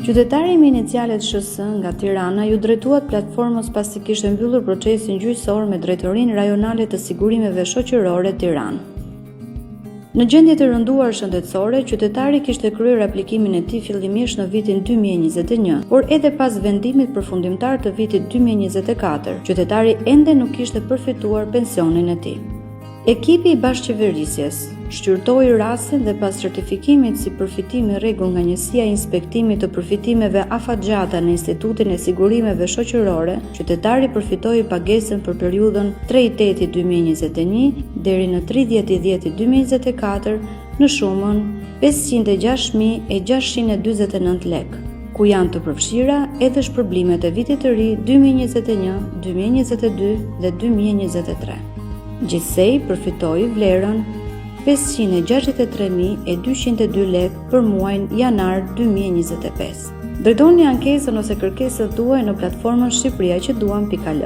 Qytetari me inicialet SHS nga Tirana ju drejtuat platformës pasi kishte mbyllur procesin gjyqësor me Drejtorinë Rajonale të Sigurimeve Shoqërore Tiranë. Në gjendje të rënduar shëndetësore, qytetari kishte kryer aplikimin e tij fillimisht në vitin 2021, por edhe pas vendimit përfundimtar të vitit 2024, qytetari ende nuk kishte përfituar pensionin e tij. Ekipi i bashkëqeverisjes shqyrtoi rastin dhe pas certifikimit si përfitim i rregull nga njësia e inspektimit të përfitimeve afatgjata në Institutin e Sigurimeve Shoqërore, qytetari përfitoi pagesën për periudhën 3/8/2021 deri në 30/10/2024 në shumën 506.649 lekë, ku janë të përfshira edhe shpërblimet e vitit të ri 2021, 2022 dhe 2023. Gjithsej përfitoi vlerën 563.202 lekë për muajin janar 2025. Dërgoni ankesën ose kërkesën tuaj në platformën shqipria.al.